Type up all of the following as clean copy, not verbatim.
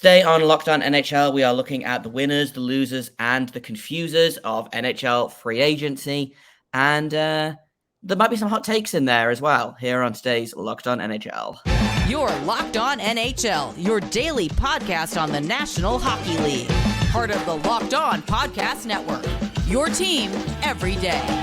Today on Locked On NHL, we are looking at the winners, the losers, and the confusers of NHL Free Agency. And there might be some hot takes in there as well here on today's Locked On NHL. You're Locked On NHL, your daily podcast on the National Hockey League. Part of the Locked On Podcast Network, your team every day.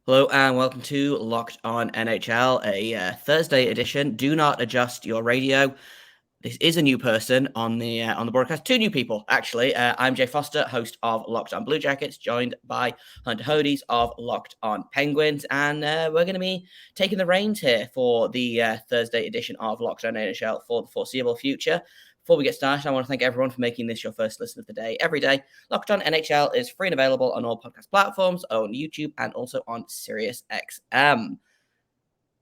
Hello and welcome to Locked On NHL, a Thursday edition. Do not adjust your radio. This is a new person on the broadcast. Two new people, actually. I'm Jay Forster, host of Locked On Blue Jackets, joined by Hunter Hodies of Locked On Penguins, and we're going to be taking the reins here for the Thursday edition of Locked On NHL for the foreseeable future. Before we get started, I want to thank everyone for making this your first listen of the day every day. Locked On NHL is free and available on all podcast platforms, on YouTube, and also on SiriusXM.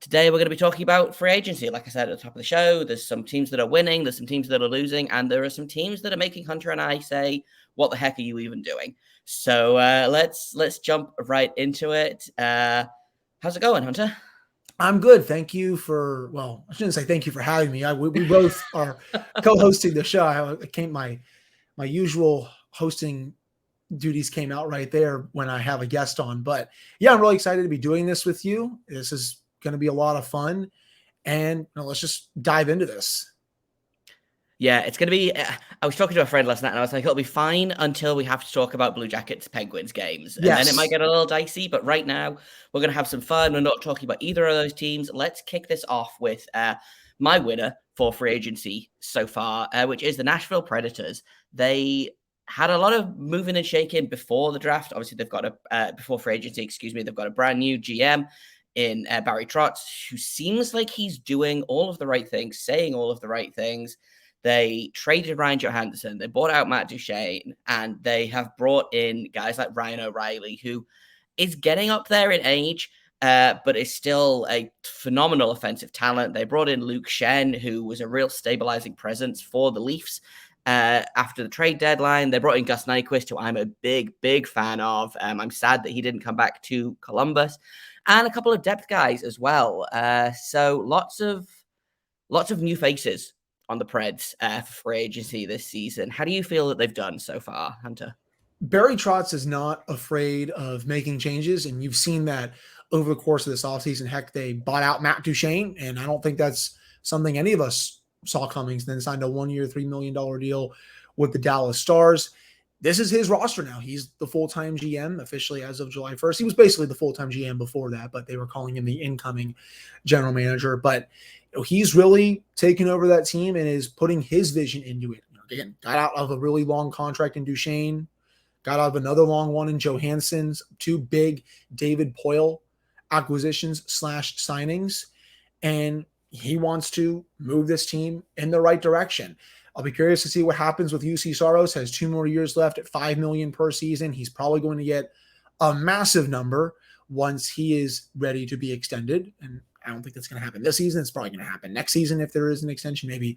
Today, we're going to be talking about free agency. Like I said at the top of the show, there's some teams that are winning, there's some teams that are losing, and there are some teams that are making Hunter and I say, what the heck are you even doing? So let's jump right into it. How's it going, Hunter? I'm good. Thank you for, I shouldn't say thank you for having me. We both are co-hosting the show. My usual hosting duties came out right there when I have a guest on. But yeah, I'm really excited to be doing this with you. This is going to be a lot of fun. And let's just dive into this. Yeah, it's going to be, I was talking to a friend last night and I was like, it'll be fine until we have to talk about Blue Jackets Penguins games. And then it might get a little dicey, but right now we're going to have some fun. We're not talking about either of those teams. Let's kick this off with my winner for free agency so far, which is the Nashville Predators. They had a lot of moving and shaking before the draft. Obviously, they've got before free agency, they've got a brand new GM in Barry Trotz, who seems like he's doing all of the right things, saying all of the right things. They traded Ryan Johansson, they bought out Matt Duchene, and they have brought in guys like Ryan O'Reilly, who is getting up there in age, but is still a phenomenal offensive talent. They brought in Luke Schenn, who was a real stabilizing presence for the Leafs after the trade deadline. They brought in Gus Nyquist, who I'm a big fan of. I'm sad that he didn't come back to Columbus, and a couple of depth guys as well. So lots of new faces on the Preds for free agency this season. How do you feel that they've done so far, Hunter? Barry Trotz is not afraid of making changes, and you've seen that over the course of this offseason. Heck, they bought out Matt Duchene, and I don't think that's something any of us saw coming. So then signed a 1-year, $3 million deal with the Dallas Stars. This is his roster now. He's the full-time GM officially as of July 1st. He was basically the full-time GM before that, but they were calling him the incoming general manager. But he's really taken over that team and is putting his vision into it. Again, got out of a really long contract in Duchene, got out of another long one in Johansson's, two big David Poile acquisitions / signings, and he wants to move this team in the right direction. I'll be curious to see what happens with UC Saros. Has 2 more years left at $5 million per season. He's probably going to get a massive number once he is ready to be extended. And I don't think that's going to happen this season. It's probably going to happen next season if there is an extension, maybe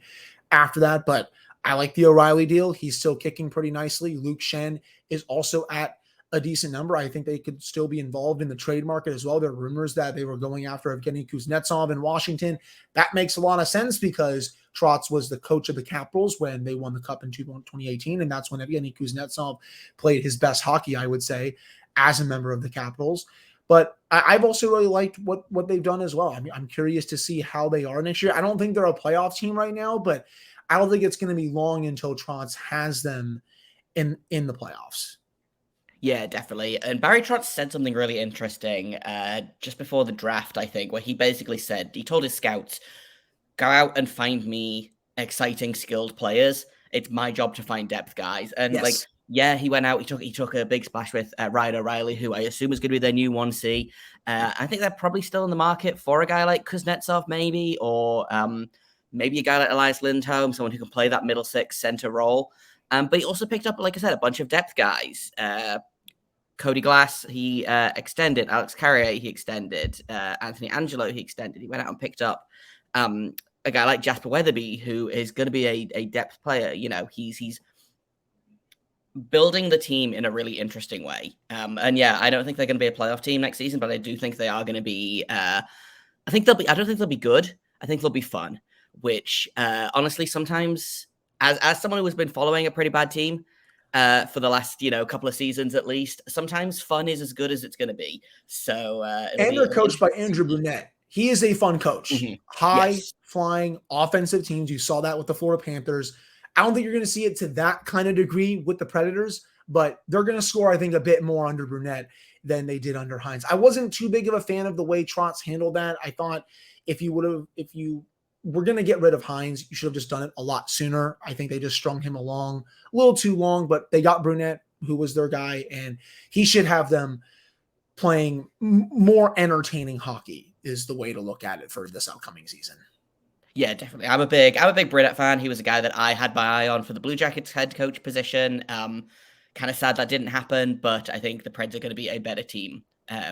after that. But I like the O'Reilly deal. He's still kicking pretty nicely. Luke Schenn is also at a decent number. I think they could still be involved in the trade market as well. There are rumors that they were going after Evgeny Kuznetsov in Washington. That makes a lot of sense because Trotz was the coach of the Capitals when they won the Cup in 2018, and that's when Evgeny Kuznetsov played his best hockey, I would say, as a member of the Capitals. But I've also really liked what they've done as well. I mean, I'm curious to see how they are next year. I don't think they're a playoff team right now, but I don't think it's going to be long until Trotz has them in the playoffs. Yeah, definitely. And Barry Trotz said something really interesting just before the draft, I think, where he basically said, he told his scouts, go out and find me exciting, skilled players. It's my job to find depth guys. And he went out, he took a big splash with Ryan O'Reilly, who I assume is going to be their new 1C. I think they're probably still in the market for a guy like Kuznetsov, maybe, or maybe a guy like Elias Lindholm, someone who can play that middle six center role. But he also picked up, like I said, a bunch of depth guys. Cody Glass, he extended. Alex Carrier, he extended. Anthony Angelo, he extended. He went out and picked up a guy like Jasper Weatherby, who is going to be a depth player. You know, he's building the team in a really interesting way. And yeah, I don't think they're going to be a playoff team next season, but I do think they are going to be. I don't think they'll be good. I think they'll be fun. Which honestly, sometimes, as someone who has been following a pretty bad team for the last couple of seasons at least, sometimes fun is as good as it's going to be. So and they're coached by Andrew Brunette. He is a fun coach. Mm-hmm. High flying offensive teams. You saw that with the Florida Panthers. I don't think you're going to see it to that kind of degree with the Predators, but they're going to score, I think, a bit more under Brunette than they did under Hines. I wasn't too big of a fan of the way Trotz handled that. I thought if you were going to get rid of Hines, you should have just done it a lot sooner. I think they just strung him along a little too long, but they got Brunette, who was their guy, and he should have them playing more entertaining hockey is the way to look at it for this upcoming season. Yeah, definitely. I'm a big Brunette fan. He was a guy that I had my eye on for the Blue Jackets head coach position. Kind of sad that didn't happen, but I think the Preds are going to be a better team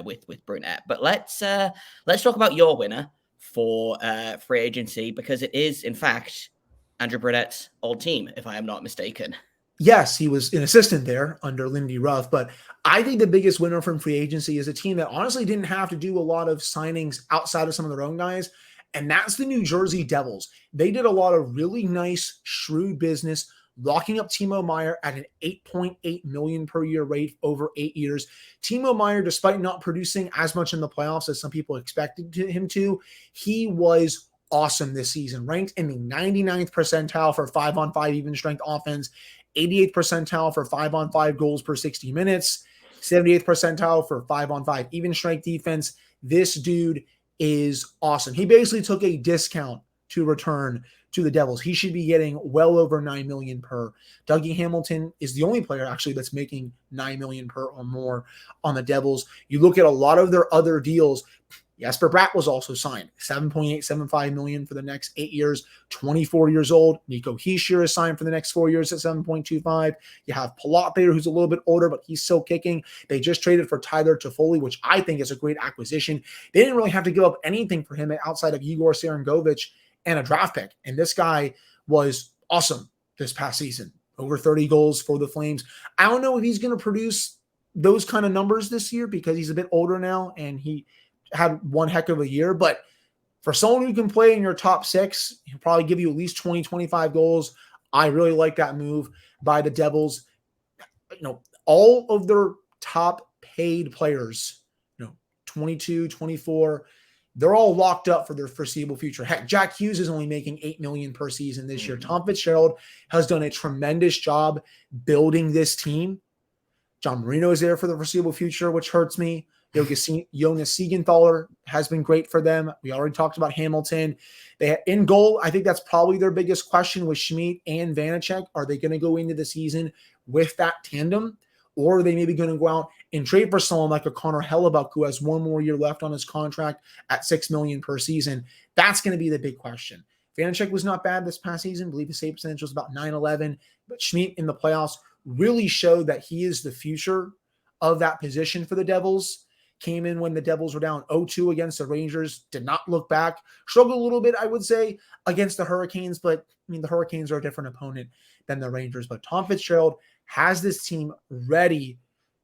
with Brunette. But let's talk about your winner for free agency, because it is in fact Andrew Brunette's old team, if I am not mistaken. Yes, he was an assistant there under Lindy Ruff, but I think the biggest winner from free agency is a team that honestly didn't have to do a lot of signings outside of some of their own guys, and that's the New Jersey Devils. They did a lot of really nice, shrewd business, locking up Timo Meier at an $8.8 million per year rate over 8 years. Timo Meier, despite not producing as much in the playoffs as some people expected him to, he was awesome this season, ranked in the 99th percentile for 5-on-5 even strength offense, 88th percentile for 5-on-5 goals per 60 minutes, 78th percentile for 5-on-5 even strength defense. This dude is awesome. He basically took a discount to return to the Devils. He should be getting well over $9 million per. Dougie Hamilton is the only player actually that's making $9 million per or more on the Devils. You look at a lot of their other deals. Jesper Bratt was also signed, $7.875 million for the next 8 years, 24 years old. Nico Hischier is signed for the next 4 years at $7.25. You have Palat there, who's a little bit older, but he's still kicking. They just traded for Tyler Toffoli, which I think is a great acquisition. They didn't really have to give up anything for him outside of Igor Serengovich and a draft pick. And this guy was awesome this past season. Over 30 goals for the Flames. I don't know if he's going to produce those kind of numbers this year because he's a bit older now and he had one heck of a year, but for someone who can play in your top six, he'll probably give you at least 20, 25 goals. I really like that move by the Devils. All of their top paid players, 22, 24, they're all locked up for their foreseeable future. Heck, Jack Hughes is only making $8 million per season this year. Tom Fitzgerald has done a tremendous job building this team. John Marino is there for the foreseeable future, which hurts me. Jonas Siegenthaler has been great for them. We already talked about Hamilton. In goal, I think that's probably their biggest question with Schmid and Vanacek. Are they going to go into the season with that tandem? Or are they maybe going to go out and trade for someone like a Connor Hellebuck, who has one more year left on his contract at $6 million per season? That's going to be the big question. Vanacek was not bad this past season. I believe the save percentage was about 9-11. But Schmid in the playoffs really showed that he is the future of that position for the Devils. Came in when the Devils were down 0-2 against the Rangers, did not look back. Struggled a little bit, I would say, against the Hurricanes, but the Hurricanes are a different opponent than the Rangers. But Tom Fitzgerald has this team ready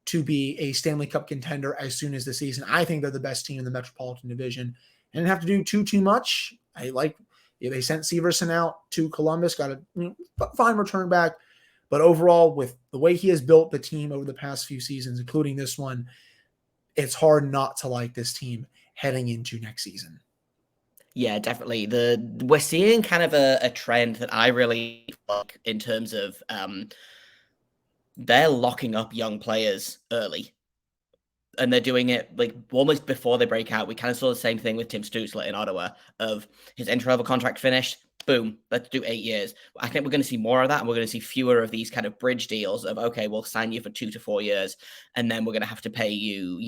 to be a Stanley Cup contender as soon as the season. I think they're the best team in the Metropolitan Division. Didn't have to do too much. They sent Severson out to Columbus, got a fine return back. But overall, with the way he has built the team over the past few seasons, including this one, it's hard not to like this team heading into next season. Yeah, definitely. We're seeing kind of a trend that I really like in terms of they're locking up young players early. And they're doing it like almost before they break out. We kind of saw the same thing with Tim Stützle in Ottawa of his entry-level contract finished. Boom, let's do 8 years. I think we're going to see more of that, and we're going to see fewer of these kind of bridge deals of, okay, we'll sign you for 2 to 4 years, and then we're going to have to pay you,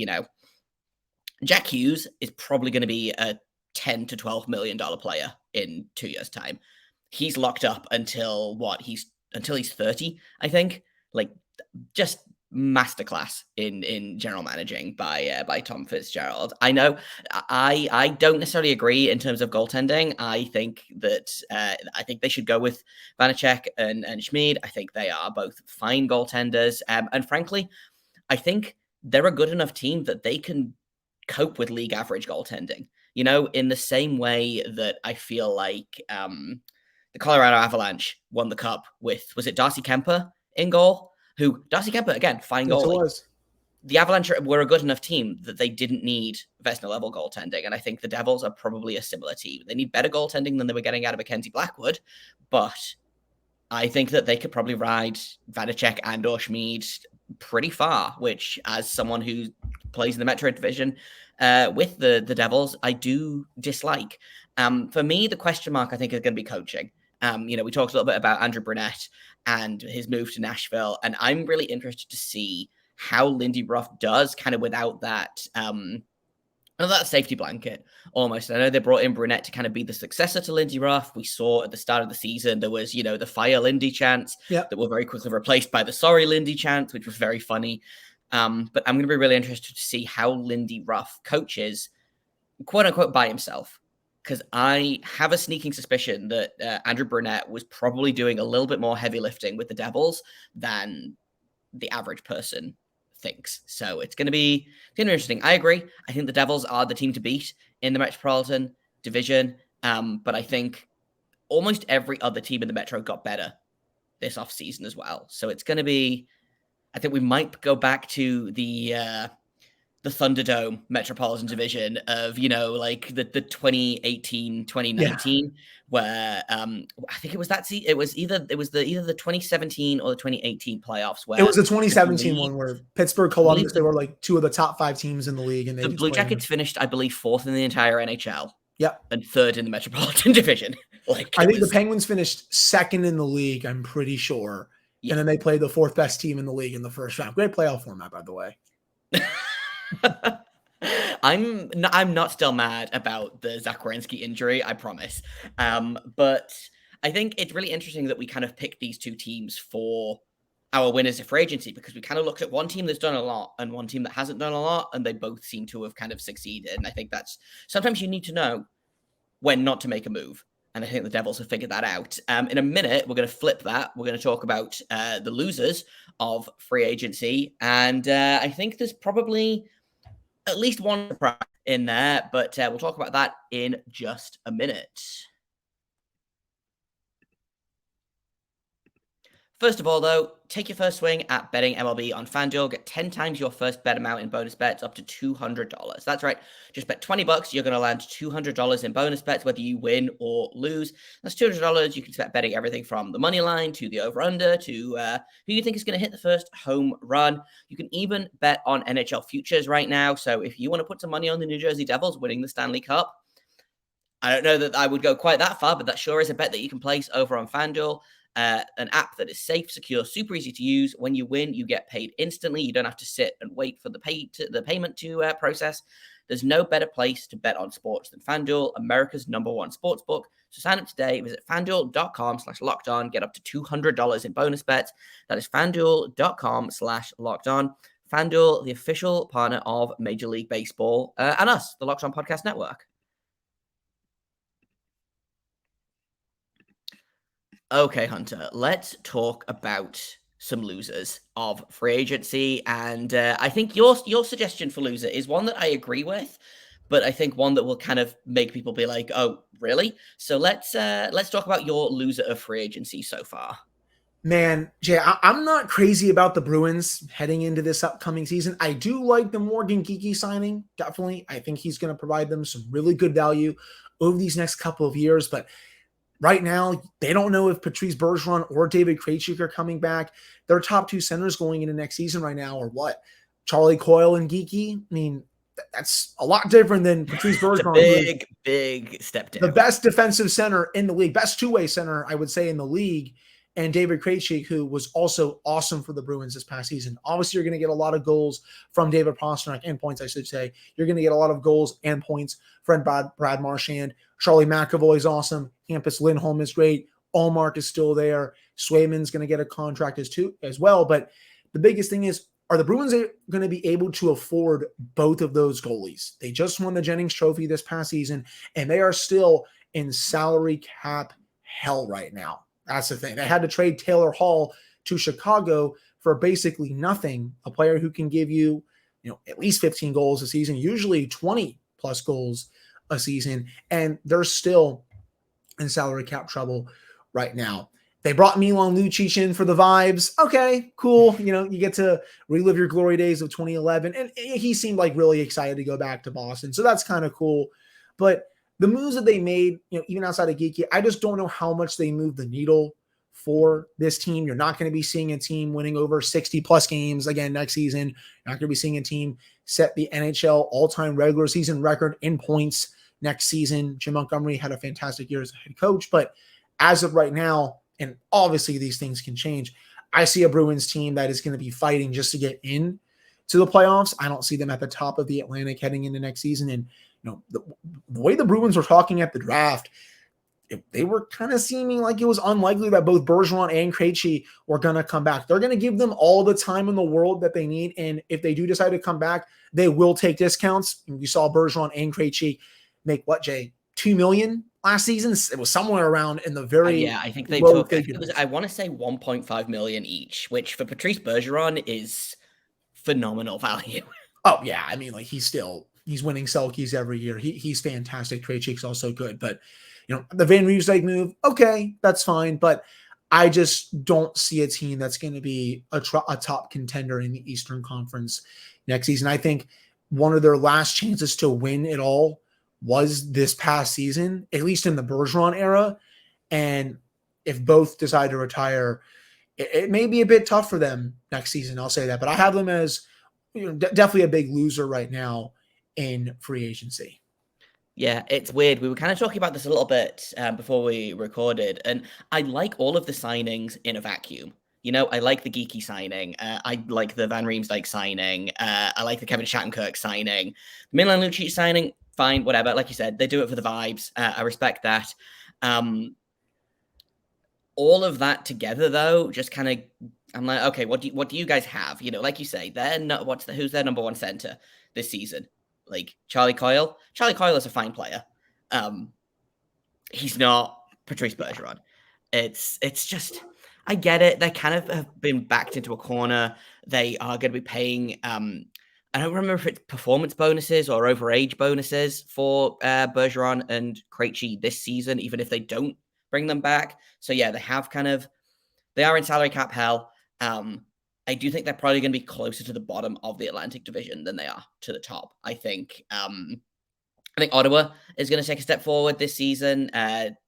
Jack Hughes is probably going to be a $10 to $12 million player in 2 years' time. He's locked up until he's 30, I think. Just masterclass in general managing by Tom Fitzgerald. I know I don't necessarily agree in terms of goaltending. I think that I think they should go with Vanacek and Schmid. I think they are both fine goaltenders, and frankly, I think they're a good enough team that they can cope with league average goaltending. You know, in the same way that I feel like the Colorado Avalanche won the cup with, was it Darcy Kemper in goal? Who, Darcy Kemper, again, fine Yes, it goalie. was. The Avalanche were a good enough team that they didn't need Vezina level goaltending. And I think the Devils are probably a similar team. They need better goaltending than they were getting out of Mackenzie Blackwood. But I think that they could probably ride Vanacek and or Schmid pretty far, which, as someone who plays in the Metro Division with the Devils, I do dislike. For me, the question mark, I think, is going to be coaching. We talked a little bit about Andrew Brunette and his move to Nashville, and I'm really interested to see how Lindy Ruff does kind of without that that safety blanket almost. I know they brought in Brunette to kind of be the successor to Lindy Ruff. We saw at the start of the season there was, the fire Lindy chants that were very quickly replaced by the sorry Lindy chants, which was very funny. But I'm going to be really interested to see how Lindy Ruff coaches, quote unquote, by himself. Because I have a sneaking suspicion that Andrew Brunette was probably doing a little bit more heavy lifting with the Devils than the average person thinks. So it's going to be interesting. I agree. I think the Devils are the team to beat in the Metropolitan Division. But I think almost every other team in the Metro got better this offseason as well. So it's going to be, I think we might go back to the Thunderdome Metropolitan Division of, like the 2018, 2019, where I think it was it was either the 2017 or the 2018 playoffs where it was the 2017 one where Pittsburgh, Columbus, they were like two of the top 5 teams in the league, and the Blue Jackets finished, I believe, 4th in the entire NHL. Yep. And 3rd in the Metropolitan Division. I think the Penguins finished 2nd in the league, I'm pretty sure. Yeah. And then they played the 4th best team in the league in the first round. Great playoff format, by the way. I'm not still mad about the Zach Werenski injury, I promise. But I think it's really interesting that we kind of picked these two teams for our winners of free agency, because we kind of looked at one team that's done a lot and one team that hasn't done a lot, and they both seem to have kind of succeeded. And I think that's sometimes you need to know when not to make a move. And I think the Devils have figured that out. In a minute, we're going to flip that. We're going to talk about the losers of free agency. And I think there's probably at least one surprise in there, but we'll talk about that in just a minute. First of all, though, take your first swing at betting MLB on FanDuel. Get 10 times your first bet amount in bonus bets up to $200. That's right. Just bet $20. You're going to land $200 in bonus bets, whether you win or lose. That's $200. You can start betting everything from the money line to the over-under to who you think is going to hit the first home run. You can even bet on NHL futures right now. So if you want to put some money on the New Jersey Devils winning the Stanley Cup, I don't know that I would go quite that far, but that sure is a bet that you can place over on FanDuel. An app that is safe, secure, super easy to use. When you win, you get paid instantly. You don't have to sit and wait for the payment to process. There's no better place to bet on sports than FanDuel, America's #1 sportsbook. So sign up today. Visit FanDuel.com/lockedon. Get up to $200 in bonus bets. That is FanDuel.com/lockedon. FanDuel, the official partner of Major League Baseball and us, the Locked On Podcast Network. Okay, Hunter, let's talk about some losers of free agency. And I think your suggestion for loser is one that I agree with, but I think one that will kind of make people be like, oh, really? So let's talk about your loser of free agency so far. Man, Jay, I'm not crazy about the Bruins heading into this upcoming season. I do like the Morgan Geekie signing, definitely. I think he's going to provide them some really good value over these next couple of years, but right now, they don't know if Patrice Bergeron or David Krejci are coming back. Their top 2 centers going into next season right now are what? Charlie Coyle and Geekie? I mean, that's a lot different than Patrice Bergeron. Big step down. The best defensive center in the league, best two-way center, I would say, in the league. And David Krejci, who was also awesome for the Bruins this past season. Obviously, you're going to get a lot of goals from David Pastrnak, and points, I should say. You're going to get a lot of goals and points from Brad Marchand. Charlie McAvoy is awesome. Hampus Lindholm is great. Allmark is still there. Swayman's going to get a contract as well. But the biggest thing is are the Bruins going to be able to afford both of those goalies? They just won the Jennings Trophy this past season, and they are still in salary cap hell right now. That's the thing. They had to trade Taylor Hall to Chicago for basically nothing, a player who can give you, at least 15 goals a season, usually 20 plus goals a season, and they're still in salary cap trouble right now. They brought Milan Lucic in for the vibes. Okay, cool. You get to relive your glory days of 2011. And he seemed like really excited to go back to Boston. So that's kind of cool. But the moves that they made, even outside of Geeky, I just don't know how much they moved the needle for this team. You're not going to be seeing a team winning over 60 plus games again next season. You're not going to be seeing a team set the NHL all-time regular season record in points next season. Jim Montgomery had a fantastic year as a head coach. But as of right now, and obviously these things can change, I see a Bruins team that is going to be fighting just to get in to the playoffs. I don't see them at the top of the Atlantic heading into next season. And, the way the Bruins were talking at the draft, they were kind of seeming like it was unlikely that both Bergeron and Krejci were going to come back. They're going to give them all the time in the world that they need. And if they do decide to come back, they will take discounts. And we saw Bergeron and Krejci make what, Jay? $2 million last season. It was somewhere around in the very I think they took. I want to say 1.5 million each, which for Patrice Bergeron is phenomenal value. Oh yeah, I mean, like he's winning Selkies every year. He's fantastic. Krejci's also good, but the Van Riemsdyk move, okay, that's fine, but I just don't see a team that's going to be a top contender in the Eastern Conference next season. I think one of their last chances to win it all was this past season, at least in the Bergeron era. And if both decide to retire, it may be a bit tough for them next season. I'll say that, but I have them as definitely a big loser right now in free agency. Yeah, it's weird. We were kind of talking about this a little bit before we recorded, and I like all of the signings in a vacuum. I like the Geeky signing. I like the Van Riemsdyk signing. I like the Kevin Shattenkirk signing. The Milan Lucic signing, fine, whatever. Like you said, they do it for the vibes. I respect that. All of that together, though, just kind of, I'm like, okay, what do you guys have? Like you say, who's their number one center this season? Like Charlie Coyle. Charlie Coyle is a fine player. He's not Patrice Bergeron. It's just, I get it. They kind of have been backed into a corner. They are going to be paying. I don't remember if it's performance bonuses or overage bonuses for Bergeron and Krejci this season, even if they don't bring them back. So yeah, they are in salary cap hell. I do think they're probably going to be closer to the bottom of the Atlantic Division than they are to the top. I think Ottawa is going to take a step forward this season.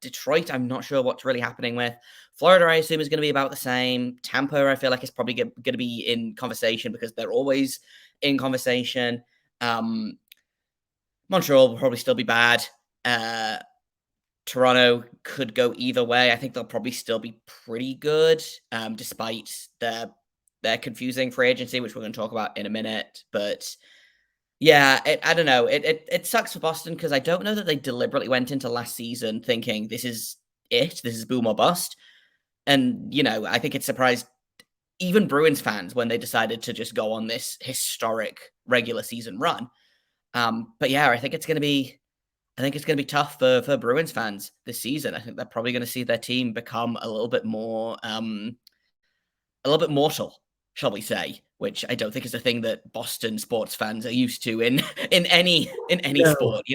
Detroit, I'm not sure what's really happening with. Florida, I assume, is going to be about the same. Tampa, I feel like, is probably going to be in conversation because they're always in conversation. Montreal will probably still be bad. Toronto could go either way. I think they'll probably still be pretty good, despite their confusing free agency, which we're going to talk about in a minute. But yeah, I don't know. It sucks for Boston because I don't know that they deliberately went into last season thinking this is it. This is boom or bust. And, I think it surprised even Bruins fans when they decided to just go on this historic regular season run. But yeah, I think it's going to be tough for Bruins fans this season. I think they're probably going to see their team become a little bit more, a little bit mortal, shall we say, which I don't think is a thing that Boston sports fans are used to in any sport,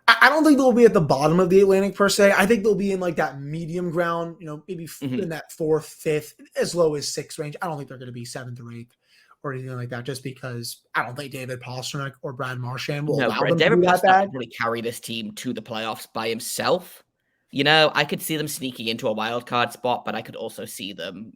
I don't think they'll be at the bottom of the Atlantic per se. I think they'll be in like that medium ground, maybe in that 4th, 5th, as low as 6th range. I don't think they're going to be 7th or 8th or anything like that, just because I don't think David Pastrnak or Brad Marchand will allow them to do that. David Pastrnak really carry this team to the playoffs by himself. I could see them sneaking into a wild card spot, but I could also see them,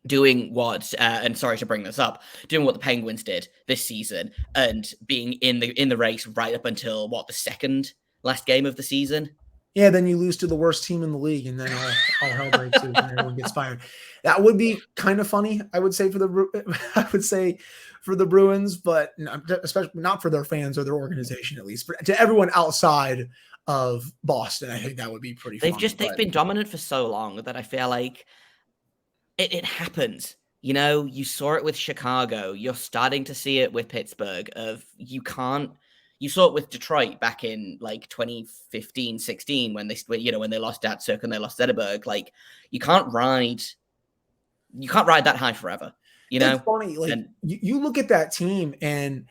doing what, and sorry to bring this up, doing what the Penguins did this season and being in the race right up until the second last game of the season. Yeah, then you lose to the worst team in the league, and then all hell breaks loose and everyone gets fired. That would be kind of funny, I would say for the Bruins, but especially not for their fans or their organization, at least. But to everyone outside of Boston, I think that would be pretty. They've been dominant for so long that I feel like it happens. You know, you saw it with Chicago. You're starting to see it with Pittsburgh. You saw it with Detroit back in like 2015, 16 when they lost Datsuk and they lost Zetterberg. Like, you can't ride that high forever. You know, it's funny. Like, you look at that team and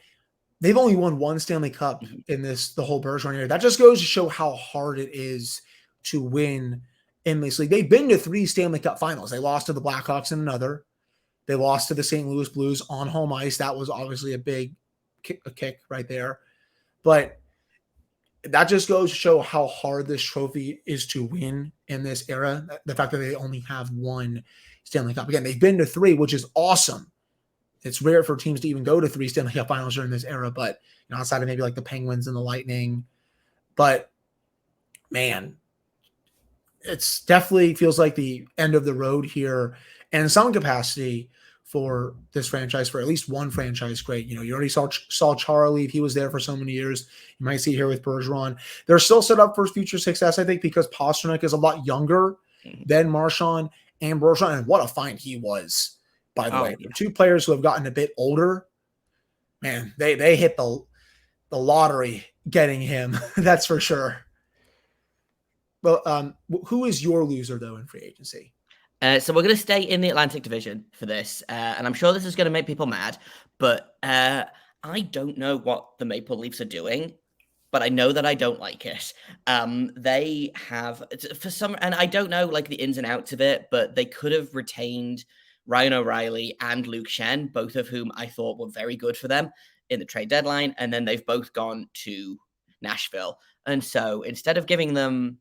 they've only won one Stanley Cup in the whole Bergeron era. That just goes to show how hard it is to win in this league. They've been to 3 Stanley Cup finals. They lost to the Blackhawks in another. They lost to the St. Louis Blues on home ice. That was obviously a big kick right there. But that just goes to show how hard this trophy is to win in this era. The fact that they only have 1 Stanley Cup. Again, they've been to 3, which is awesome. It's rare for teams to even go to 3 Stanley Cup finals during this era, but outside of maybe like the Penguins and the Lightning. But man, it's definitely feels like the end of the road here and some capacity for this franchise, for at least one franchise great. You already saw Charlie. If he was there for so many years, you might see here with Bergeron. They're still set up for future success, I think, because Pastrnak is a lot younger than Marchand and Bergeron. And what a find he was, by the way. Yeah. 2 players who have gotten a bit older. Man, they hit the lottery getting him. That's for sure. Well, who is your loser, though, in free agency? So we're going to stay in the Atlantic Division for this, and I'm sure this is going to make people mad, but I don't know what the Maple Leafs are doing, but I know that I don't like it. They have, for some, and I don't know like the ins and outs of it, but they could have retained Ryan O'Reilly and Luke Schenn, both of whom I thought were very good for them in the trade deadline, and then they've both gone to Nashville. And so instead of giving them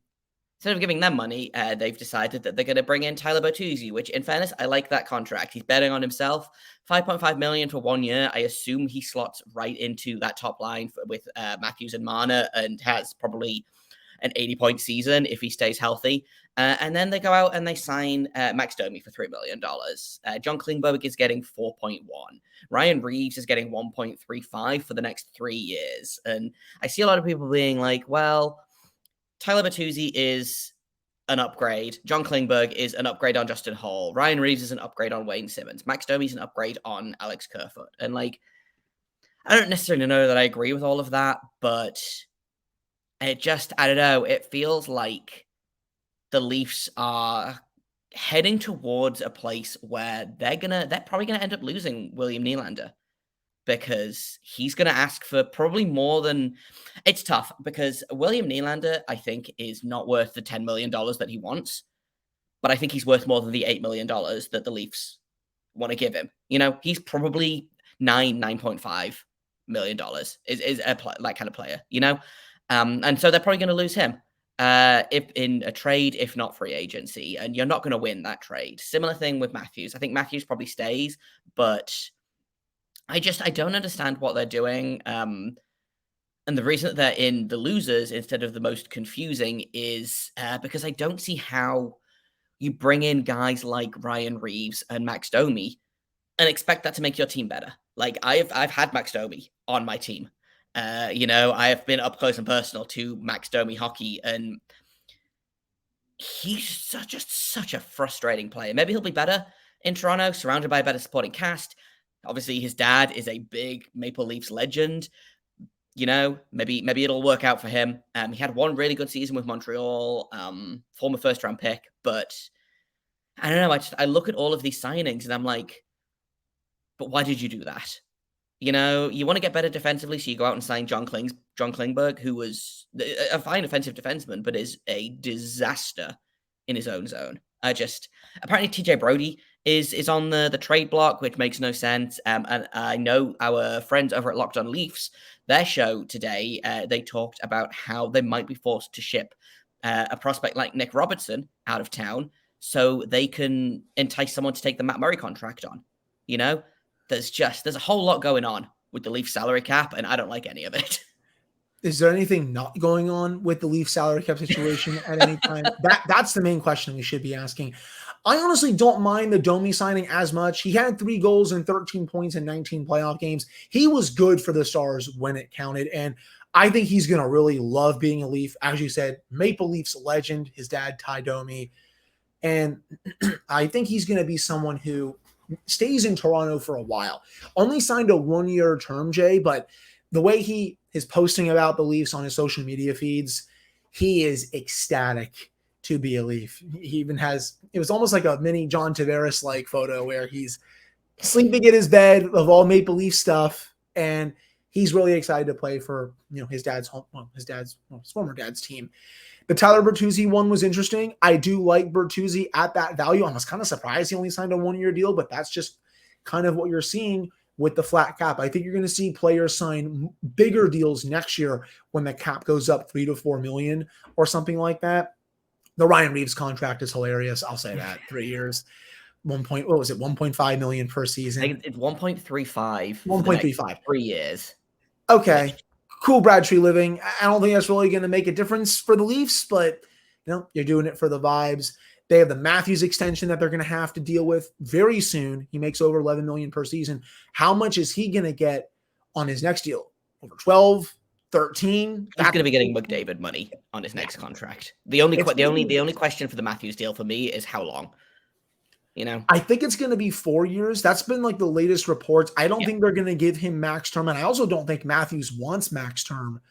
money, they've decided that they're going to bring in Tyler Bertuzzi, which, in fairness, I like that contract. He's betting on himself. $5.5 million for 1 year. I assume he slots right into that top line with Matthews and Marner and has probably an 80-point season if he stays healthy. And then they go out and they sign Max Domi for $3 million. John Klingberg is getting 4.1. Ryan Reeves is getting 1.35 for the next 3 years. And I see a lot of people being like, well, Tyler Bertuzzi is an upgrade. John Klingberg is an upgrade on Justin Hall. Ryan Reeves is an upgrade on Wayne Simmons. Max Domi is an upgrade on Alex Kerfoot. And like, I don't necessarily know that I agree with all of that, but it just, I don't know. It feels like the Leafs are heading towards a place where they're probably gonna end up losing William Nylander, because he's going to ask for probably more than... It's tough because William Nylander, I think, is not worth the $10 million that he wants, but I think he's worth more than the $8 million that the Leafs want to give him. He's probably $9.5 million is that kind of player, and so they're probably going to lose him if in a trade, if not free agency, and you're not going to win that trade. Similar thing with Matthews. I think Matthews probably stays, but I don't understand what they're doing. And the reason that they're in the losers instead of the most confusing is because I don't see how you bring in guys like Ryan Reeves and Max Domi and expect that to make your team better. Like, I've had Max Domi on my team. I have been up close and personal to Max Domi hockey, and he's such a frustrating player. Maybe he'll be better in Toronto, surrounded by a better supporting cast. Obviously, his dad is a big Maple Leafs legend. Maybe it'll work out for him. He had 1 really good season with Montreal, former first-round pick. But I don't know. I look at all of these signings and I'm like, but why did you do that? You want to get better defensively, so you go out and sign John Klingberg, who was a fine offensive defenseman, but is a disaster in his own zone. Apparently TJ Brody is on the trade block, which makes no sense. And I know our friends over at Locked On Leafs, their show today, they talked about how they might be forced to ship a prospect like Nick Robertson out of town so they can entice someone to take the Matt Murray contract on. There's a whole lot going on with the Leafs salary cap, and I don't like any of it. Is there anything not going on with the Leafs salary cap situation at any time? That's the main question we should be asking. I honestly don't mind the Domi signing as much. He had 3 goals and 13 points in 19 playoff games. He was good for the Stars when it counted, and I think he's going to really love being a Leaf. As you said, Maple Leafs legend, his dad, Ty Domi. And I think he's going to be someone who stays in Toronto for a while. Only signed a 1-year term, Jay, but the way he is posting about the Leafs on his social media feeds, he is ecstatic to be a Leaf. He even has, it was almost like a mini John Tavares-like photo where he's sleeping in his bed of all Maple Leaf stuff, and he's really excited to play for his former dad's team. The Tyler Bertuzzi one was interesting. I do like Bertuzzi at that value. I was kind of surprised he only signed a 1-year deal, but that's just kind of what you're seeing with the flat cap. I think you're going to see players sign bigger deals next year when the cap goes up 3 to 4 million or something like that. The Ryan Reeves contract is hilarious. I'll say that. 3 years. 1.5 million per season. I think it's 1.35. 1.35. 3 years. Okay. Cool, Brad Treliving. I don't think that's really going to make a difference for the Leafs, but you're doing it for the vibes. They have the Matthews extension that they're going to have to deal with very soon. He makes over 11 million per season. How much is he going to get on his next deal? Over 12, 13? He's going to be getting McDavid money on his next contract. The only question for the Matthews deal for me is how long. I think it's going to be 4 years. That's been like the latest reports. I don't think they're going to give him max term. And I also don't think Matthews wants max term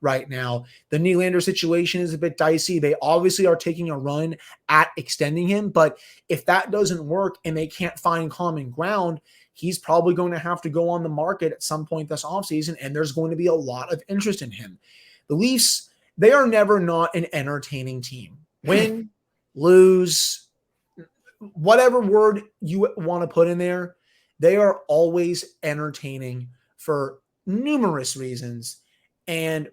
right now. The Nylander situation is a bit dicey. They obviously are taking a run at extending him. But if that doesn't work and they can't find common ground, he's probably going to have to go on the market at some point this offseason. And there's going to be a lot of interest in him. The Leafs, they are never not an entertaining team. Win, lose, whatever word you want to put in there, they are always entertaining for numerous reasons. And,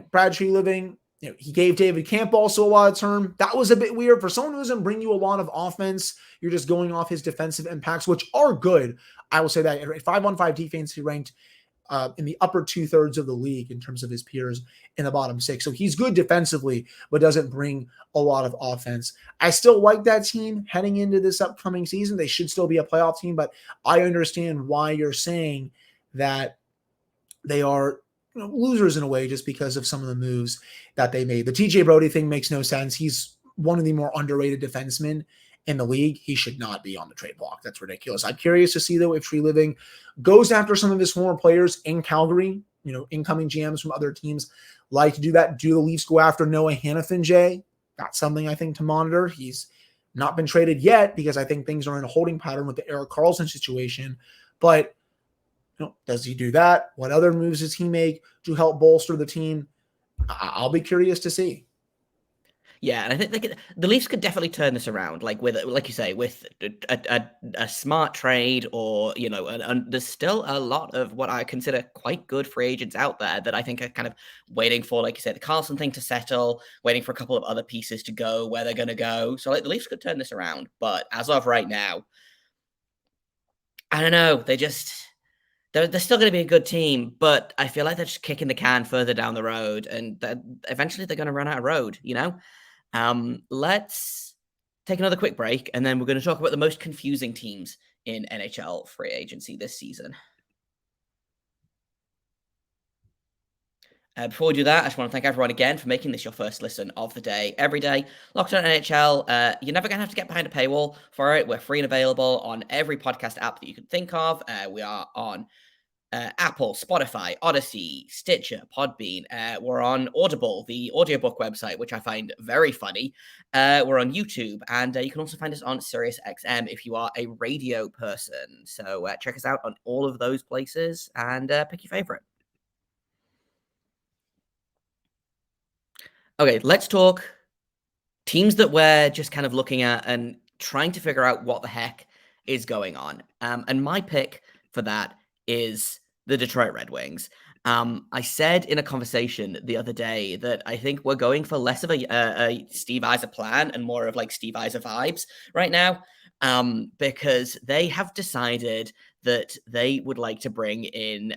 Brad Treliving, he gave David Camp also a lot of term. That was a bit weird. For someone who doesn't bring you a lot of offense, you're just going off his defensive impacts, which are good. I will say that 5-on-5 defense, he ranked in the upper 2/3 of the league in terms of his peers in the bottom 6. So he's good defensively, but doesn't bring a lot of offense. I still like that team heading into this upcoming season. They should still be a playoff team, but I understand why you're saying that they are losers in a way just because of some of the moves that they made. The TJ Brody thing makes no sense. He's one of the more underrated defensemen in the league. He should not be on the trade block. That's ridiculous. I'm curious to see, though, if Treliving goes after some of his former players in Calgary, incoming GMs from other teams like to do that. Do the Leafs go after Noah Hanifin, Jay? That's something I think to monitor. He's not been traded yet because I think things are in a holding pattern with the Erik Karlsson situation. But does he do that? What other moves does he make to help bolster the team? I'll be curious to see. Yeah, and I think the Leafs could definitely turn this around, like you say, with a smart trade, or and there's still a lot of what I consider quite good free agents out there that I think are kind of waiting for, like you said, the Karlsson thing to settle, waiting for a couple of other pieces to go where they're going to go. So the Leafs could turn this around, but as of right now, I don't know. They're still going to be a good team, but I feel like they're just kicking the can further down the road, and eventually they're going to run out of road. Let's take another quick break, and then we're going to talk about the most confusing teams in NHL free agency this season. Before we do that, I just want to thank everyone again for making this your first listen of the day. Every day, Locked On NHL. You're never going to have to get behind a paywall for it. We're free and available on every podcast app that you can think of. We are on Apple, Spotify, Odyssey, Stitcher, Podbean. We're on Audible, the audiobook website, which I find very funny. We're on YouTube, and you can also find us on SiriusXM if you are a radio person. So check us out on all of those places and pick your favorite. Okay, let's talk teams that we're just kind of looking at and trying to figure out what the heck is going on. And my pick for that is the Detroit Red Wings. I said in a conversation the other day that I think we're going for less of a Steve Yzerplan and more of like Steve Yzer vibes right now, because they have decided that they would like to bring in,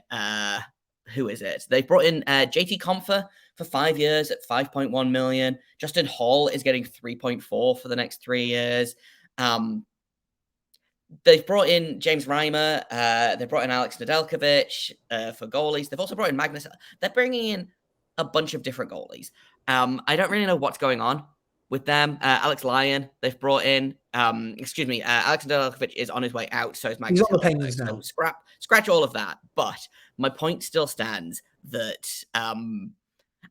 who is it? They brought in JT Compher for 5 years at $5.1 million. Justin Hall is getting 3.4 for the next 3 years. They've brought in James Reimer. They brought in Alex Nedeljkovic for goalies. They've also brought in Magnus. They're bringing in a bunch of different goalies. I don't really know what's going on with them. Alex Lyon, they've brought in. Alexander Delkovic is on his way out, so is Mike. He's on the Penguins now. So scratch all of that. But my point still stands that I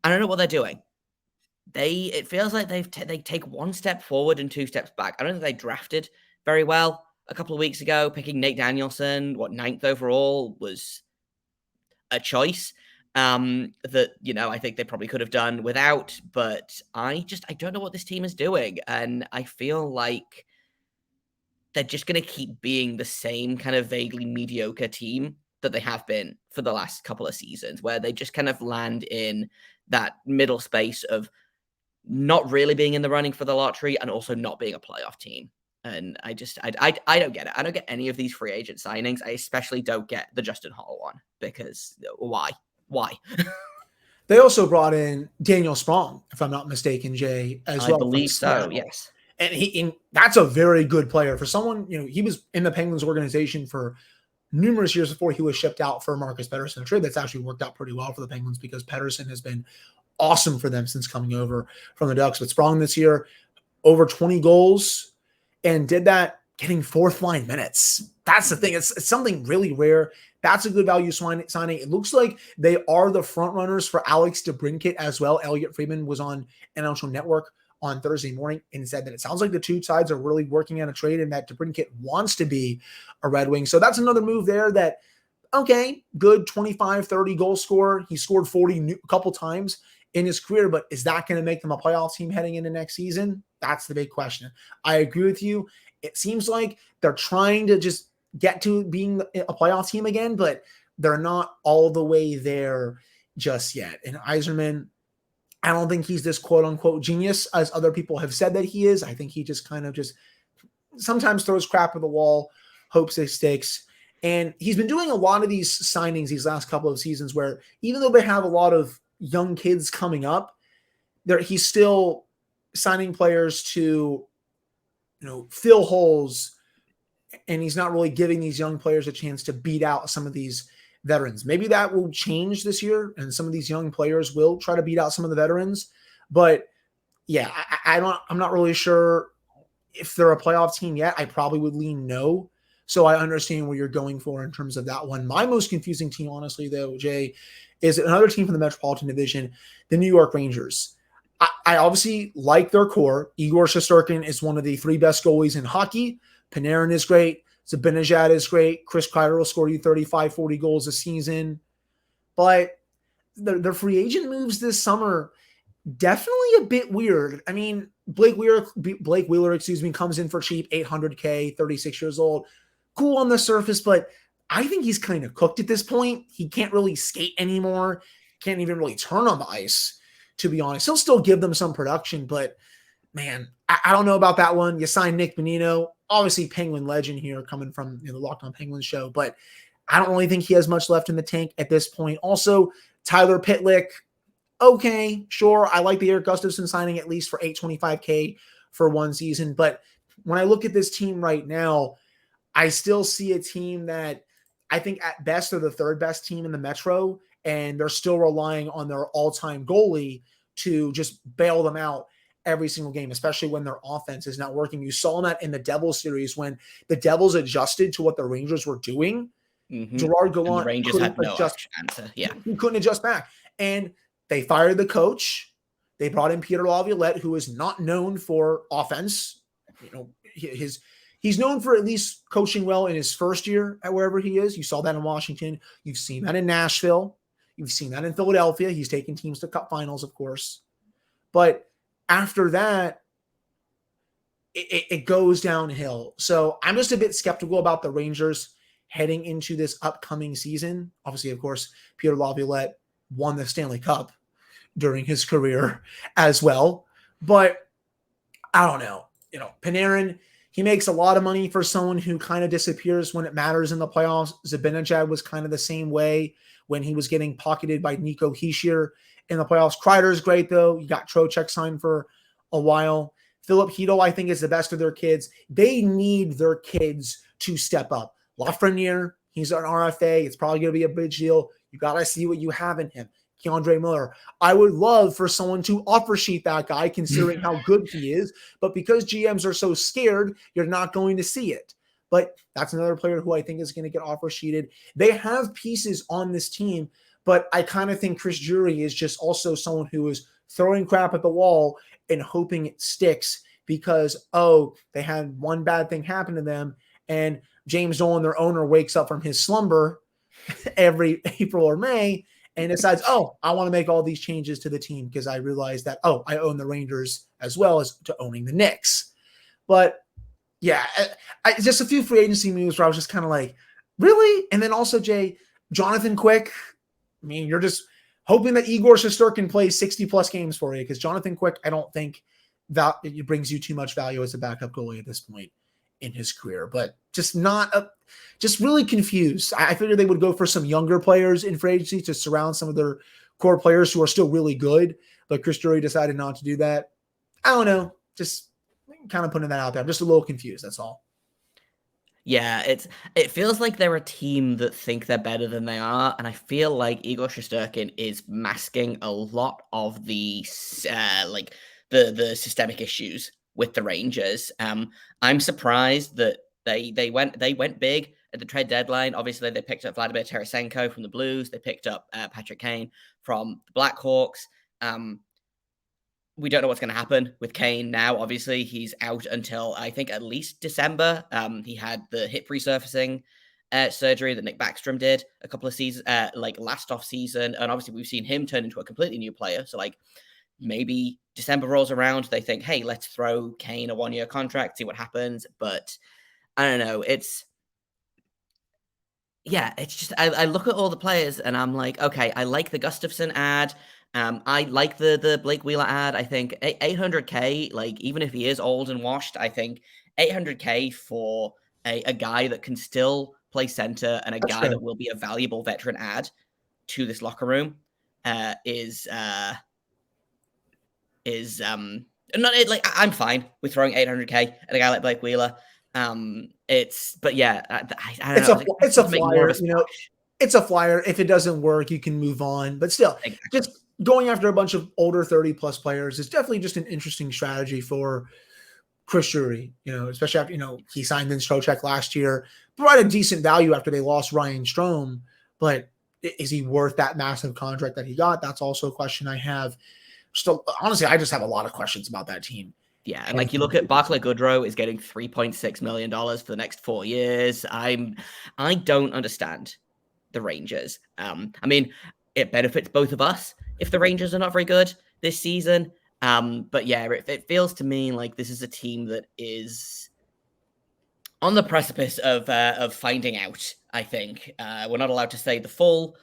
don't know what they're doing. It feels like they take one step forward and two steps back. I don't think they drafted very well a couple of weeks ago. Picking Nate Danielson, 9th overall, was a choice that, I think they probably could have done without, but I don't know what this team is doing. And I feel like they're just going to keep being the same kind of vaguely mediocre team that they have been for the last couple of seasons, where they just kind of land in that middle space of not really being in the running for the lottery and also not being a playoff team. And I don't get it. I don't get any of these free agent signings. I especially don't get the Justin Hall one, because why? They also brought in Daniel Sprong, if I'm not mistaken, Jay, as well. I believe so, yes. And that's a very good player for someone, he was in the Penguins organization for numerous years before he was shipped out for Marcus Pettersson, a trade that's actually worked out pretty well for the Penguins, because Pettersson has been awesome for them since coming over from the Ducks. But Sprong this year, over 20 goals, and did that getting fourth line minutes. That's the thing. It's something really rare. That's a good value signing. It looks like they are the front runners for Alex DeBrincat as well. Elliot Friedman was on NHL Network on Thursday morning and said that it sounds like the two sides are really working on a trade, and that DeBrincat wants to be a Red Wing. So that's another move there that, okay, good 25, 30 goal scorer. He scored 40 a couple times in his career, but is that going to make them a playoff team heading into next season? That's the big question. I agree with you. It seems like they're trying to just get to being a playoff team again, but they're not all the way there just yet. And Yzerman, I don't think he's this quote unquote genius as other people have said that he is. I think he just kind of just sometimes throws crap at the wall, hopes it sticks. And he's been doing a lot of these signings these last couple of seasons where, even though they have a lot of young kids coming up, he's still signing players to, fill holes, and he's not really giving these young players a chance to beat out some of these veterans. Maybe that will change this year, and some of these young players will try to beat out some of the veterans. But yeah, I'm not really sure if they're a playoff team yet. I probably would lean no. So I understand what you're going for in terms of that one. My most confusing team, honestly, though, Jay, is another team from the Metropolitan Division, the New York Rangers. I obviously like their core. Igor Shesterkin is one of the 3 best goalies in hockey. Panarin is great. Zibanejad is great. Chris Kreider will score you 35, 40 goals a season. But the free agent moves this summer, definitely a bit weird. I mean, Blake Wheeler, comes in for cheap, $800K, 36 years old. Cool on the surface, but I think he's kind of cooked at this point. He can't really skate anymore. Can't even really turn on the ice, to be honest. He'll still give them some production, but man, I don't know about that one. You signed Nick Bonino, obviously Penguin legend here, coming from the Locked On Penguins show, but I don't really think he has much left in the tank at this point. Also, Tyler Pitlick, okay, sure. I like the Eric Gustafsson signing, at least for $825K for one season. But when I look at this team right now, I still see a team that I think at best they're the 3rd best team in the Metro, and they're still relying on their all-time goalie to just bail them out every single game, especially when their offense is not working. You saw that in the Devils series when the Devils adjusted to what the Rangers were doing. Mm-hmm. Gerard Gallant, the Rangers had no answer. Yeah, he couldn't adjust back, and they fired the coach. They brought in Peter Laviolette, who is not known for offense. He's known for at least coaching well in his first year at wherever he is. You saw that in Washington. You've seen that in Nashville. You've seen that in Philadelphia. He's taken teams to cup finals, of course. But after that, it goes downhill. So I'm just a bit skeptical about the Rangers heading into this upcoming season. Obviously, of course, Peter Laviolette won the Stanley Cup during his career as well. But I don't know. Panarin, he makes a lot of money for someone who kind of disappears when it matters in the playoffs. Zibanejad was kind of the same way when he was getting pocketed by Nico Hischier in the playoffs. Kreider's great, though. You got Trocheck signed for a while. Philip Hedl, I think, is the best of their kids. They need their kids to step up. Lafreniere, he's an RFA. It's probably going to be a big deal. You got to see what you have in him. Keandre Miller. I would love for someone to offer sheet that guy, considering how good he is. But because GMs are so scared, you're not going to see it. But that's another player who I think is going to get offer sheeted. They have pieces on this team, but I kind of think Chris Drury is just also someone who is throwing crap at the wall and hoping it sticks because, they had one bad thing happen to them. And James Dolan, their owner, wakes up from his slumber every April or May and decides, I want to make all these changes to the team because I realized that, I own the Rangers as well as to owning the Knicks. But yeah, just a few free agency moves where I was just kind of like, really? And then also, Jay, Jonathan Quick. I mean, you're just hoping that Igor Shesterkin plays 60-plus games for you because Jonathan Quick, I don't think that it brings you too much value as a backup goalie at this point in his career. But just just really confused. I figured they would go for some younger players in free agency to surround some of their core players who are still really good. But Chris Drury decided not to do that. I don't know. Just kind of putting that out there. I'm just a little confused. That's all. Yeah, it feels like they're a team that think they're better than they are, and I feel like Igor Shesterkin is masking a lot of the the systemic issues with the Rangers. I'm surprised that they went big at the trade deadline. Obviously, they picked up Vladimir Tarasenko from the Blues. They picked up Patrick Kane from the Blackhawks. We don't know what's going to happen with Kane now. Obviously, he's out until, I think, at least December. He had the hip resurfacing surgery that Nick Backstrom did a couple of seasons, last off season. And obviously, we've seen him turn into a completely new player. So, maybe December rolls around. They think, hey, let's throw Kane a 1-year contract, see what happens. But I don't know. It's just, I look at all the players and I'm like, okay, I like the Gustafsson ad. I like the Blake Wheeler ad. I think $800K, even if he is old and washed, I think $800K for a guy that can still play center and That's guy fair. that will be a valuable veteran add to this locker room is not like I'm fine with throwing $800K at a guy like Blake Wheeler. I don't know. It's a flyer, it's a flyer. If it doesn't work, you can move on. But still, just going after a bunch of older 30-plus players is definitely just an interesting strategy for Chris Drury, especially after, he signed in Strocek last year, provided decent value after they lost Ryan Strome. But is he worth that massive contract that he got? That's also a question I have. Still, honestly, I just have a lot of questions about that team. Yeah, and you look at Barclay Goodrow is getting $3.6 million for the next 4 years. I don't understand the Rangers. I mean, it benefits both of us if the Rangers are not very good this season. But yeah, it feels to me like this is a team that is on the precipice of finding out. I think we're not allowed to say the full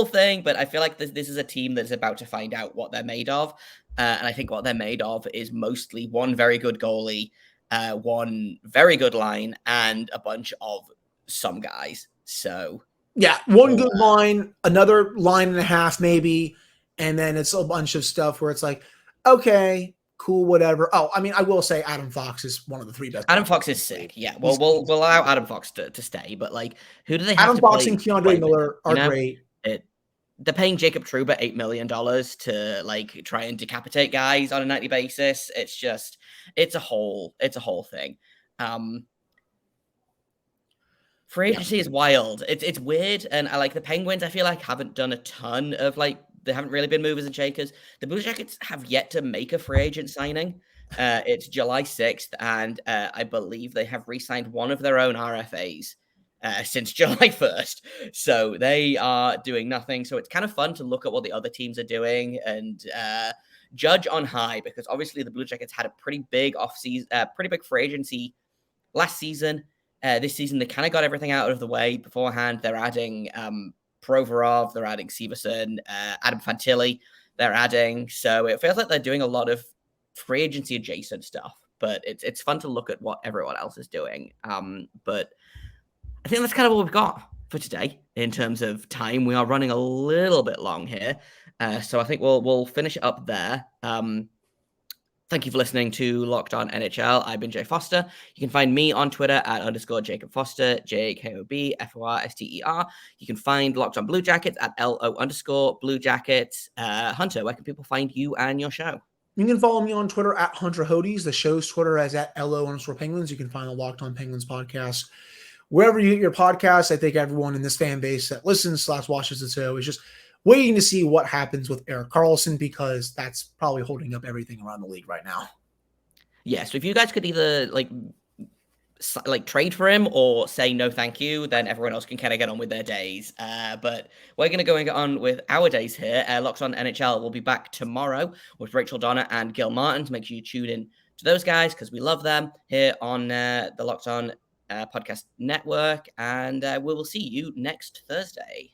thing, but I feel like this is a team that's about to find out what they're made of. And I think what they're made of is mostly one very good goalie, one very good line, and a bunch of some guys. So yeah, one good line, another line and a half maybe, and then it's a bunch of stuff where it's like, okay, cool, whatever. Oh, I mean, I will say Adam Fox is one of the 3 best. Adam Fox is sick. Yeah, well, we'll allow Adam Fox to stay, but who do they have? Adam Fox and Keandre Miller are great. They're paying Jacob Trouba $8 million to try and decapitate guys on a nightly basis. It's a whole thing. Free agency is wild. It's weird, and I like the Penguins. I feel like haven't done a ton of they haven't really been movers and shakers. The Blue Jackets have yet to make a free agent signing. It's July 6th, and I believe they have re-signed one of their own RFAs. Since July 1st. So they are doing nothing. So it's kind of fun to look at what the other teams are doing and judge on high, because obviously the Blue Jackets had a pretty big pretty big free agency last season. This season, they kind of got everything out of the way beforehand. They're adding Provorov, they're adding Severson, Adam Fantilli, they're adding. So it feels like they're doing a lot of free agency adjacent stuff, but it's fun to look at what everyone else is doing. But I think that's kind of what we've got for today in terms of time. We are running a little bit long here. So I think we'll finish it up there. Thank you for listening to Locked On NHL. I've been Jay Forster. You can find me on Twitter at _Jacob Forster, JKOBFORSTER. You can find Locked On Blue Jackets at LO_Blue Jackets. Hunter, where can people find you and your show? You can follow me on Twitter at Hunter Hodies. The show's Twitter is at LO_Penguins. You can find the Locked On Penguins podcast wherever you get your podcasts. I think everyone in this fan base that listens / watches the show is just waiting to see what happens with Erik Karlsson, because that's probably holding up everything around the league right now. Yeah, so if you guys could either like trade for him or say no thank you, then everyone else can kind of get on with their days. But we're going to go and get on with our days here. Locked On NHL will be back tomorrow with Rachel Donner and Gil Martin. So make sure you tune in to those guys because we love them here on the Locked On Podcast Network. And we will see you next Thursday.